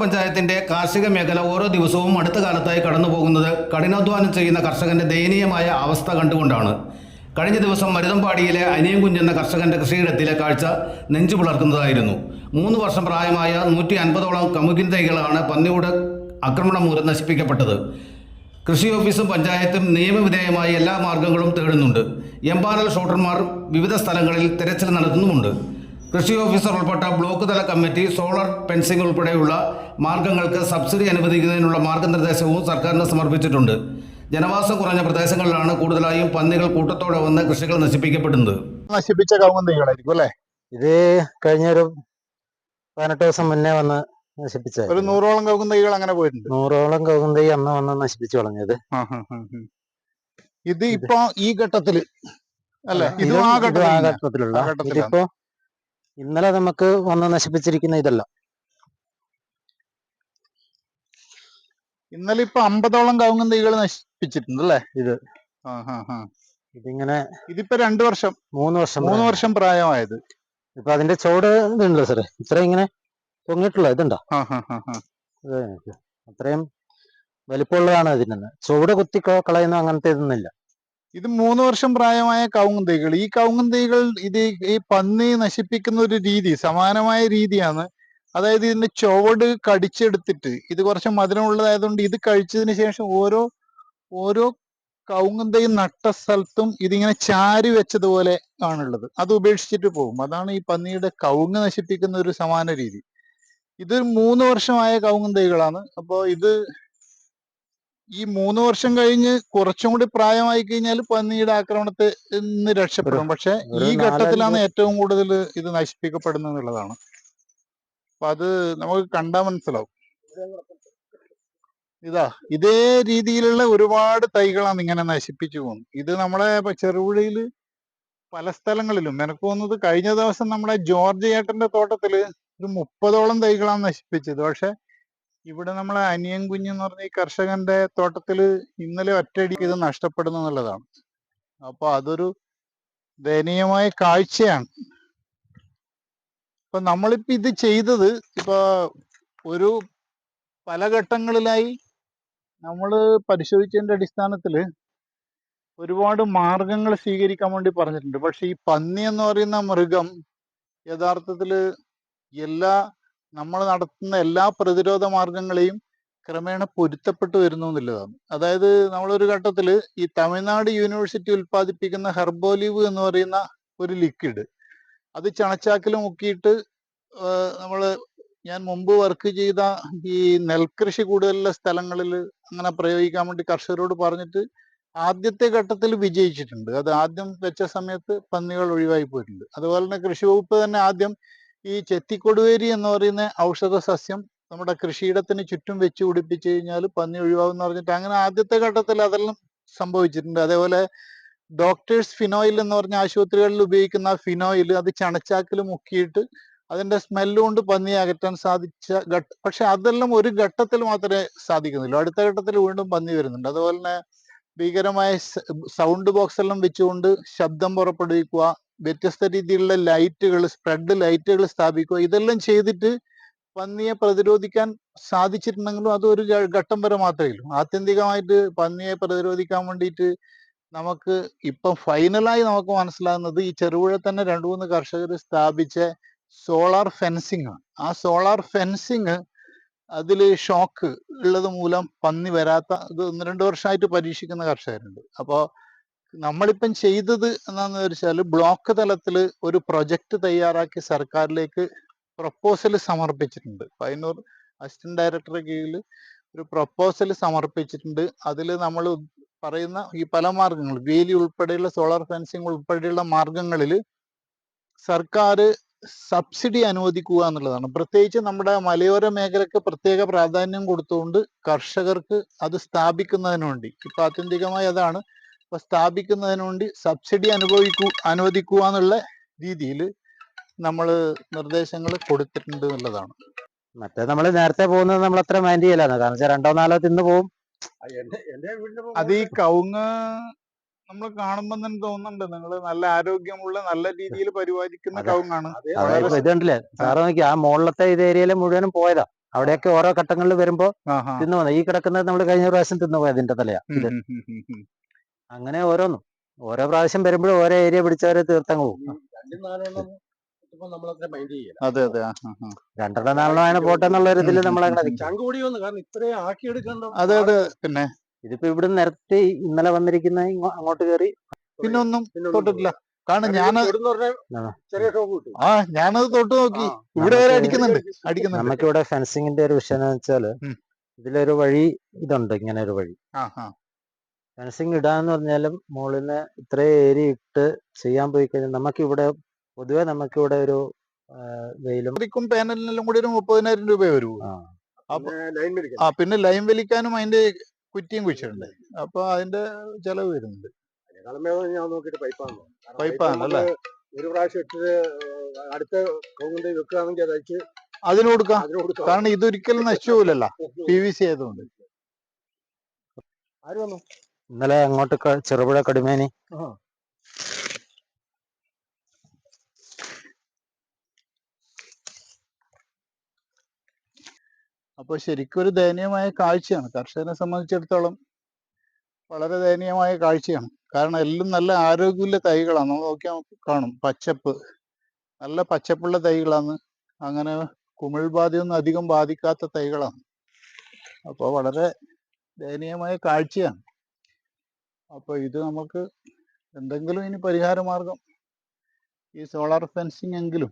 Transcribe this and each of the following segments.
പഞ്ചായത്തിന്റെ കാർഷിക മേഖല ഓരോ ദിവസവും അടുത്ത കാലത്തായി കടന്നുപോകുന്നത് കഠിനാധ്വാനം ചെയ്യുന്ന കർഷകന്റെ ദയനീയമായ അവസ്ഥ കണ്ടുകൊണ്ടാണ്. കഴിഞ്ഞ ദിവസം മരുതമ്പാടിയിലെ അനിയൻകുഞ്ഞ് എന്ന കർഷകന്റെ കൃഷിയിടത്തിലെ കാഴ്ച നെഞ്ചു പുലർത്തുന്നതായിരുന്നു. 3 വർഷം പ്രായമായ 150ഓളം കമുകിൻ തൈകളാണ് പന്നിയുടെ ആക്രമണം മൂലം നശിപ്പിക്കപ്പെട്ടത്. കൃഷി ഓഫീസും പഞ്ചായത്തും നിയമവിധേയമായി എല്ലാ മാർഗങ്ങളും തേടുന്നുണ്ട്. എംപാനൽ ഷൂട്ടർമാർ വിവിധ സ്ഥലങ്ങളിൽ തെരച്ചിൽ നടത്തുന്നുമുണ്ട്. കൃഷി ഓഫീസർ ഉൾപ്പെട്ട ബ്ലോക്ക് തല കമ്മിറ്റി സോളാർ ഫെൻസിംഗ് ഉൾപ്പെടെയുള്ള മാർഗങ്ങൾക്ക് സബ്സിഡി അനുവദിക്കുന്നതിനുള്ള മാർഗനിർദ്ദേശവും സർക്കാരിന് സമർപ്പിച്ചിട്ടുണ്ട്. ജനവാസം കുറഞ്ഞ പ്രദേശങ്ങളിലാണ് കൂടുതലായും പന്നികൾ കൂട്ടത്തോടെ വന്ന് കൃഷികൾ നശിപ്പിക്കപ്പെടുന്നത്. നശിപ്പിച്ച കവുങ്ങ് തൈകളായിരിക്കും അല്ലേ? ഇത് കഴിഞ്ഞൊരു 18 ദിവസം മുന്നേ വന്ന് നശിപ്പിച്ച ഒരു 100ഓളം കവുങ്ങ് തൈകൾ അങ്ങനെ പോയിട്ടുണ്ട്. 100ഓളം കവുങ്ങ് തൈ അന്ന് വന്ന് നശിപ്പിച്ചു കളഞ്ഞത്. ഇത് ഇപ്പൊ ഈ ഘട്ടത്തില് അല്ലെ? ഇത് ആ ഘട്ടത്തിലുള്ള ഇതിപ്പോ ഇന്നലെ നമുക്ക് വന്ന് നശിപ്പിച്ചിരിക്കുന്ന ഇതല്ല. ഇന്നലെ ഇപ്പൊ 50ഓളം കവുങ്ങ് തൈകൾ നശിപ്പിച്ചിട്ടുണ്ട് അല്ലേ? ഇതിങ്ങനെ ഇതിപ്പോ 2 വർഷം 3 വർഷം പ്രായമായത്. ഇപ്പൊ അതിന്റെ ചോട് ഇതുണ്ടല്ലോ സാറേ, ഇത്ര ഇങ്ങനെ പൊങ്ങിട്ടുള്ള ഇതുണ്ടോ? അത്രയും വലിപ്പമുള്ളതാണ്. ഇതിന് ചുവട് കുത്തി കളയുന്ന അങ്ങനത്തെ ഇതൊന്നുമില്ല. ഇത് 3 വർഷം പ്രായമായ കവുങ്ങ് തൈകൾ. ഈ കവുങ്ങ് തൈകൾ ഇത് ഈ പന്നി നശിപ്പിക്കുന്ന ഒരു രീതി സമാനമായ രീതിയാണ്. അതായത് ഇതിന്റെ ചുവട് കടിച്ചെടുത്തിട്ട്, ഇത് കുറച്ച് മധുരമുള്ളതായതുകൊണ്ട് ഇത് കഴിച്ചതിന് ശേഷം ഓരോ കവുങ്ങ് തൈ നട്ട സ്ഥലത്തും ഇതിങ്ങനെ ചാരി വെച്ചതുപോലെ ആണുള്ളത്. അത് ഉപേക്ഷിച്ചിട്ട് പോകും. അതാണ് ഈ പന്നിയുടെ കവുങ്ങ് നശിപ്പിക്കുന്ന ഒരു സമാന രീതി. ഇത് 3 വർഷമായ കവുങ്ങ് തൈകളാണ്. അപ്പോ ഇത് ഈ 3 വർഷം കഴിഞ്ഞ് കുറച്ചും കൂടി പ്രായമായി കഴിഞ്ഞാൽ പന്നിയുടെ ആക്രമണത്തിൽ നിന്ന് രക്ഷപ്പെടും. പക്ഷെ ഈ ഘട്ടത്തിലാണ് ഏറ്റവും കൂടുതൽ ഇത് നശിപ്പിക്കപ്പെടുന്നത് എന്നുള്ളതാണ്. അപ്പൊ അത് നമുക്ക് കണ്ടാൽ മനസ്സിലാവും. ഇതേ രീതിയിലുള്ള ഒരുപാട് തൈകളാണ് ഇങ്ങനെ നശിപ്പിച്ചു പോകുന്നത്. ഇത് നമ്മളെ ചെറുപുഴയില് പല സ്ഥലങ്ങളിലും, എനിക്ക് തോന്നുന്നത് കഴിഞ്ഞ ദിവസം നമ്മുടെ ജോർജ് ഏട്ടന്റെ തോട്ടത്തില് ഒരു 30ഓളം തൈകളാണ് നശിപ്പിച്ചത്. പക്ഷെ ഇവിടെ നമ്മളെ അനിയൻകുഞ്ഞ് എന്ന് പറഞ്ഞ ഈ കർഷകന്റെ തോട്ടത്തില് ഇന്നലെ ഒറ്റയടിക്ക് ഇത് നഷ്ടപ്പെടുന്നു എന്നുള്ളതാണ്. അപ്പൊ അതൊരു ദയനീയമായ കാഴ്ചയാണ്. ഇപ്പൊ നമ്മളിപ്പോ ഇത് ചെയ്തത് ഇപ്പൊ ഒരു പല ഘട്ടങ്ങളിലായി നമ്മൾ പരിശോധിച്ചതിന്റെ അടിസ്ഥാനത്തില് ഒരുപാട് മാർഗങ്ങൾ സ്വീകരിക്കാൻ വേണ്ടി പറഞ്ഞിട്ടുണ്ട്. പക്ഷെ ഈ പന്നി എന്ന് പറയുന്ന മൃഗം യഥാർത്ഥത്തില് നമ്മൾ നടത്തുന്ന എല്ലാ പ്രതിരോധ മാർഗങ്ങളെയും ക്രമേണ പൊരുത്തപ്പെട്ടു വരുന്നു എന്നുള്ളതാണ്. അതായത് നമ്മളൊരു ഘട്ടത്തില് ഈ തമിഴ്നാട് യൂണിവേഴ്സിറ്റി ഉൽപ്പാദിപ്പിക്കുന്ന ഹെർബോലീവ് എന്ന് പറയുന്ന ഒരു ലിക്വിഡ്, അത് ചണച്ചാക്കിൽ മുക്കിയിട്ട് ഞാൻ മുമ്പ് വർക്ക് ചെയ്ത ഈ നെൽകൃഷി കൂടുതലുള്ള സ്ഥലങ്ങളിൽ അങ്ങനെ പ്രയോഗിക്കാൻ വേണ്ടി കർഷകരോട് പറഞ്ഞിട്ട് ആദ്യത്തെ ഘട്ടത്തിൽ വിജയിച്ചിട്ടുണ്ട്. അത് ആദ്യം വെച്ച സമയത്ത് പന്നികൾ ഒഴിവായി പോയിട്ടുണ്ട്. അതുപോലെ തന്നെ കൃഷി വകുപ്പ് തന്നെ ആദ്യം ഈ ചെത്തിക്കൊടുവേരി എന്ന് പറയുന്ന ഔഷധ സസ്യം നമ്മുടെ കൃഷിയിടത്തിന് ചുറ്റും വെച്ച് പിടിപ്പിച്ചു കഴിഞ്ഞാൽ പന്നി ഒഴിവാകുമെന്ന് പറഞ്ഞിട്ട് അങ്ങനെ ആദ്യത്തെ ഘട്ടത്തിൽ അതെല്ലാം സംഭവിച്ചിട്ടുണ്ട്. അതേപോലെ ഡോക്ടേഴ്സ് ഫിനോയിൽ എന്ന് പറഞ്ഞ ആശുപത്രികളിൽ ഉപയോഗിക്കുന്ന ആ ഫിനോയിൽ അത് ചണച്ചാക്കിൽ മുക്കിയിട്ട് അതിന്റെ സ്മെല്ല് കൊണ്ട് പന്നിയെ അകറ്റാൻ സാധിച്ച പക്ഷെ അതെല്ലാം ഒരു ഘട്ടത്തിൽ മാത്രമേ സാധിക്കുന്നുള്ളൂ. അടുത്ത ഘട്ടത്തിൽ വീണ്ടും പന്നി വരുന്നുണ്ട്. അതുപോലെ തന്നെ ഭീകരമായ സൗണ്ട് ബോക്സ് എല്ലാം വെച്ചുകൊണ്ട് ശബ്ദം പുറപ്പെടുവിക്കുക, വ്യത്യസ്ത രീതിയിലുള്ള ലൈറ്റുകൾ, സ്പ്രെഡ് ലൈറ്റുകൾ സ്ഥാപിക്കുക, ഇതെല്ലാം ചെയ്തിട്ട് പന്നിയെ പ്രതിരോധിക്കാൻ സാധിച്ചിട്ടുണ്ടെങ്കിലും അത് ഒരു ഘട്ടം വരെ മാത്രമേ ഉള്ളൂ. ആത്യന്തികമായിട്ട് പന്നിയെ പ്രതിരോധിക്കാൻ വേണ്ടിയിട്ട് നമുക്ക് ഇപ്പം ഫൈനലായി നമുക്ക് മനസ്സിലാകുന്നത് ഈ ചെറുപുഴ തന്നെ 2-3 കർഷകർ സ്ഥാപിച്ച സോളാർ ഫെൻസിങ് ആണ്. ആ സോളാർ ഫെൻസിങ് അതില് ഷോക്ക് ഉള്ളത് മൂലം പന്നി വരാത്ത ഇത് 1-2 വർഷമായിട്ട് പരീക്ഷിക്കുന്ന കർഷകരുണ്ട്. അപ്പോൾ നമ്മളിപ്പം ചെയ്തത് എന്താണെന്ന് വെച്ചാൽ ബ്ലോക്ക് തലത്തിൽ ഒരു പ്രൊജക്ട് തയ്യാറാക്കി സർക്കാരിലേക്ക് പ്രപ്പോസൽ സമർപ്പിച്ചിട്ടുണ്ട്. പയ്യന്നൂർ അസിസ്റ്റന്റ് ഡയറക്ടറുടെ കീഴിൽ ഒരു പ്രപ്പോസൽ സമർപ്പിച്ചിട്ടുണ്ട്. അതിൽ നമ്മൾ പറയുന്ന ഈ പല മാർഗങ്ങൾ, വേലി ഉൾപ്പെടെയുള്ള സോളാർ ഫെൻസിങ് ഉൾപ്പെടെയുള്ള മാർഗങ്ങളിൽ സർക്കാർ സബ്സിഡി അനുവദിക്കുക എന്നുള്ളതാണ്. പ്രത്യേകിച്ച് നമ്മുടെ മലയോര മേഖലക്ക് പ്രത്യേക പ്രാധാന്യം കൊടുത്തുകൊണ്ട് കർഷകർക്ക് അത് സ്ഥാപിക്കുന്നതിന് വേണ്ടി ഇപ്പൊ ആത്യന്തികമായി അതാണ്. അപ്പൊ സ്ഥാപിക്കുന്നതിന് വേണ്ടി സബ്സിഡി അനുവദിക്കുക എന്നുള്ള രീതിയിൽ നമ്മൾ നിർദ്ദേശങ്ങൾ കൊടുത്തിട്ടുണ്ട് എന്നുള്ളതാണ്. മറ്റേ നമ്മള് നേരത്തെ പോകുന്നത് നമ്മൾ അത്ര മൈൻഡ് ചെയ്യലാണ്. കാരണം വെച്ചാൽ 2-4 തിന്ന് പോകും. അത് ഈ കവുങ്ങ് നമ്മൾ കാണുമ്പോൾ തന്നെ തോന്നുന്നുണ്ട് നിങ്ങൾ നല്ല ആരോഗ്യമുള്ള നല്ല രീതിയിൽ പരിപാലിക്കുന്ന കവുങ്ങാണ്. ഇതുണ്ടല്ലേ സാറ് നോക്കി, ആ മുകളിലത്തെ ഇത് ഏരിയയിലെ മുഴുവനും പോയതാ. അവിടെയൊക്കെ ഓരോ ഘട്ടങ്ങളിൽ വരുമ്പോ ആഹാ. തിന്നു പോകുന്നത്. ഈ കിടക്കുന്നത് നമ്മൾ കഴിഞ്ഞ പ്രാവശ്യം തിന്നുപോയി അതിന്റെ തലയാ ഉം, ഇത്. ഉം, ഉം, ഉം, ഉം. അങ്ങനെ ഓരോന്നും ഓരോ പ്രാവശ്യം വരുമ്പോഴും ഓരോ ഏരിയ പിടിച്ചവരെ തീർത്തങ്ങ് പോകും. അതെ അതെ. ആ, ആ, ആ. 2-4 പോട്ടെ എന്നുള്ള ഒരു ഇതിൽ നമ്മളങ്ങനെ നിൽക്കും. അതെ അതെ. പിന്നെ ഇതിപ്പോ ഇവിടെ നിരത്തി ഇന്നലെ വന്നിരിക്കുന്ന അങ്ങോട്ട് കയറി. പിന്നെ ഒന്നും തൊട്ടിട്ടില്ല. കാരണം ഞാനത് തൊട്ട് നോക്കി. ഇവിടെ വരെ അടിക്കുന്നുണ്ട്. നമുക്കിവിടെ ഫെൻസിങ്ങിന്റെ ഒരു വിഷയം എന്ന് വെച്ചാല് ഉം. ഇതിലൊരു വഴി ഇതുണ്ട്, ഇങ്ങനെ ഒരു വഴി. ആ, ആ. ഫെൻസിങ് ഇടാന്ന് പറഞ്ഞാലും മുകളിൽ ഇത്രയും ഏരിയ ഇട്ട് ചെയ്യാൻ പോയി കഴിഞ്ഞാൽ നമുക്കിവിടെ പൊതുവെ നമുക്കിവിടെ ഒരു വെയിലും പാനലിനെല്ലാം കൂടി ഒരു 30,000 രൂപ വരൂ. പിന്നെ ലൈൻ വലിക്കാനും അതിന്റെ കുറ്റിയും കുഴിച്ചിട്ടുണ്ട്. അപ്പൊ അതിന്റെ ചെലവ് വരുന്നുണ്ട്. പൈപ്പാണല്ലേ? ഒരു പ്രാവശ്യം ഇട്ട് അടുത്ത വെക്കുകയാണെങ്കിൽ അതയച്ച് അതിന് കൊടുക്കാം. കാരണം ഇതൊരിക്കലും നശിച്ചുപോലല്ല, PVC ആയതുകൊണ്ട്. ആര് വന്നു? ഇന്നലെ അങ്ങോട്ട് ചെറുപുഴ കടുമേനി അപ്പൊ ശരിക്കും ഒരു ദയനീയമായ കാഴ്ചയാണ്. കർഷകനെ സംബന്ധിച്ചിടത്തോളം വളരെ ദയനീയമായ കാഴ്ചയാണ്. കാരണം എല്ലാം നല്ല ആരോഗ്യമുള്ള തൈകളാണ്. നമ്മൾ നോക്കിയാൽ കാണും പച്ചപ്പ്, നല്ല പച്ചപ്പുള്ള തൈകളാണ്. അങ്ങനെ കുമിൾ ബാധയൊന്നും അധികം ബാധിക്കാത്ത തൈകളാണ്. അപ്പോൾ വളരെ ദയനീയമായ കാഴ്ചയാണ്. അപ്പോൾ ഇത് നമുക്ക് എന്തെങ്കിലും ഇനി പരിഹാര മാർഗം, ഈ സോളാർ ഫെൻസിങ് എങ്കിലും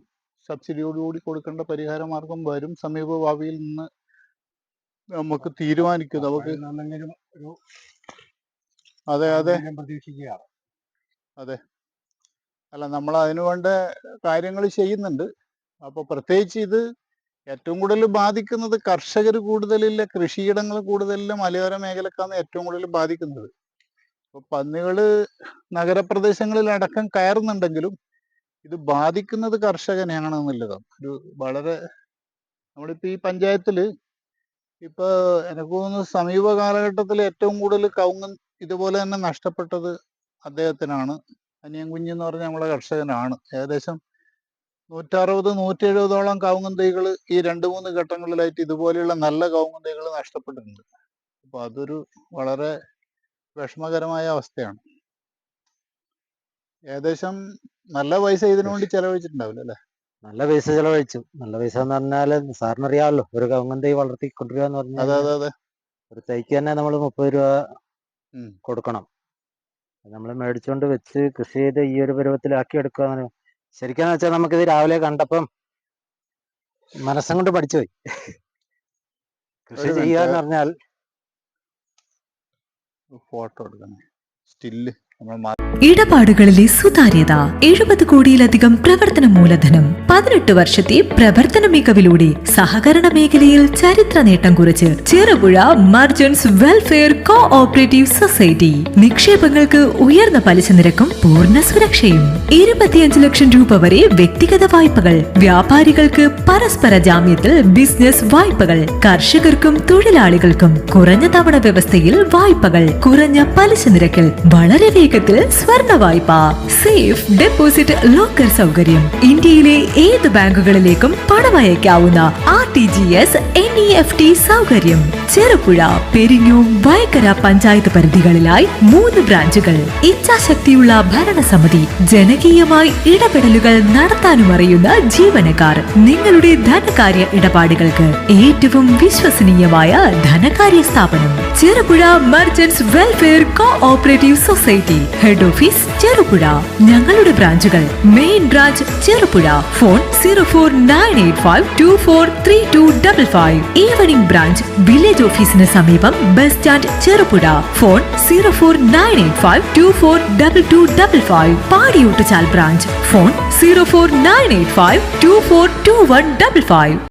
സബ്സിഡിയോടുകൂടി കൊടുക്കേണ്ട പരിഹാര മാർഗം വരും സമീപ ഭാവിയിൽ നിന്ന് നമുക്ക് തീരുമാനിക്കും. നമുക്ക് അതെ അതെ അതെ. അല്ല, നമ്മൾ അതിനു വേണ്ട കാര്യങ്ങൾ ചെയ്യുന്നുണ്ട്. അപ്പോൾ പ്രത്യേകിച്ച് ഇത് ഏറ്റവും കൂടുതൽ ബാധിക്കുന്നത് കർഷകർ കൂടുതലില്ല, കൃഷിയിടങ്ങൾ കൂടുതലില്ല, മലയോര മേഖലക്കാണ് ഏറ്റവും കൂടുതൽ ബാധിക്കുന്നത്. അപ്പോൾ പന്നികൾ നഗരപ്രദേശങ്ങളിലടക്കം കയറുന്നുണ്ടെങ്കിലും ഇത് ബാധിക്കുന്നത് കർഷകനെയാണെന്നുള്ളതാണ് ഒരു വളരെ. നമ്മളിപ്പോൾ ഈ പഞ്ചായത്തിൽ ഇപ്പോൾ എനിക്ക് തോന്നുന്നു സമീപ കാലഘട്ടത്തിൽ ഏറ്റവും കൂടുതൽ കവുങ്ങ് ഇതുപോലെ തന്നെ നഷ്ടപ്പെട്ടത് അദ്ദേഹത്തിനാണ്. അനിയൻ കുഞ്ഞ് എന്ന് പറഞ്ഞ നമ്മളെ കർഷകനാണ്. ഏകദേശം 160-170ഓളം കവുങ്ങൻ തൈകൾ ഈ 2-3 ഘട്ടങ്ങളിലായിട്ട് ഇതുപോലെയുള്ള നല്ല കവുങ്ങൻ തൈകൾ നഷ്ടപ്പെട്ടിട്ടുണ്ട്. അപ്പൊ അതൊരു വളരെ വിഷമകരമായ അവസ്ഥയാണ്. ഏകദേശം നല്ല പൈസ ഇതിനു വേണ്ടി ചെലവഴിച്ചിട്ടുണ്ടാവില്ല അല്ലെ? നല്ല പൈസ ചെലവഴിച്ചു. നല്ല പൈസ എന്ന് പറഞ്ഞാല് സാറിന് അറിയാമല്ലോ, ഒരു കവുങ്ങൻ തൈ വളർത്തി കൊണ്ടുവരിക എന്ന് പറഞ്ഞാൽ അതെ അതെ അതെ. ഒരു തൈക്ക് തന്നെ നമ്മൾ 30 രൂപ കൊടുക്കണം. നമ്മൾ മേടിച്ചുകൊണ്ട് വെച്ച് കൃഷി ചെയ്ത് ഈ ഒരു പരുവത്തിലാക്കി എടുക്കുക. ശരിക്കും വെച്ചാൽ നമുക്കിത് രാവിലെ കണ്ടപ്പം മനസ്സം കൊണ്ട് പഠിച്ചുപോയി. കൃഷി ചെയ്യുക എന്ന് പറഞ്ഞാൽ ഫോട്ടോ എടുക്കണം, സ്റ്റില്ല് നമ്മൾ ഇടപാടുകളിലെ സുതാര്യത, 70 കോടിയിലധികം പ്രവർത്തന മൂലധനം, 18 വർഷത്തെ പ്രവർത്തന മികവിലൂടെ സഹകരണ മേഖലയിൽ ചരിത്ര നേട്ടം കുറിച്ച് Cherupuzha merchants welfare cooperative society. നിക്ഷേപങ്ങൾക്ക് ഉയർന്ന പലിശ നിരക്കും പൂർണ്ണ സുരക്ഷയും. 25 ലക്ഷം രൂപ വരെ വ്യക്തിഗത വായ്പകൾ, വ്യാപാരികൾക്ക് പരസ്പര ജാമ്യത്തിൽ ബിസിനസ് വായ്പകൾ, കർഷകർക്കും തൊഴിലാളികൾക്കും കുറഞ്ഞ തവണ വ്യവസ്ഥയിൽ വായ്പകൾ, കുറഞ്ഞ പലിശ നിരക്കിൽ വളരെ വേഗത്തിൽ സ്വർണ്ണ വായ്പ, സേഫ് ഡെപ്പോസിറ്റ് ലോക്കർ സൗകര്യം, ഇന്ത്യയിലെ ഏത് ബാങ്കുകളിലേക്കും പണമയക്കാവുന്ന RTGS NEFT സൗകര്യം. ചെറുപുഴ, പെരിങ്ങൂം, വയക്കര പഞ്ചായത്ത് പരിധികളിലായി 3 ബ്രാഞ്ചുകൾ. ഇച്ഛാശക്തിയുള്ള ഭരണസമിതി, ജനകീയമായി ഇടപെടലുകൾ നടത്താനും അറിയുന്ന ജീവനക്കാർ. നിങ്ങളുടെ ധനകാര്യ ഇടപാടുകൾക്ക് ഏറ്റവും വിശ്വസനീയമായ ധനകാര്യ സ്ഥാപനം Cherupuzha merchants welfare cooperative society. Head office Cherupuzha. ഞങ്ങളുടെ ബ്രാഞ്ചുകൾ: main branch Cherupuzha, phone 04985243255. Evening branch village ഓഫീസിന് സമീപം bus stand Cherupuzha, phone 04985242255. Padiyottuchal branch, phone 04985242155.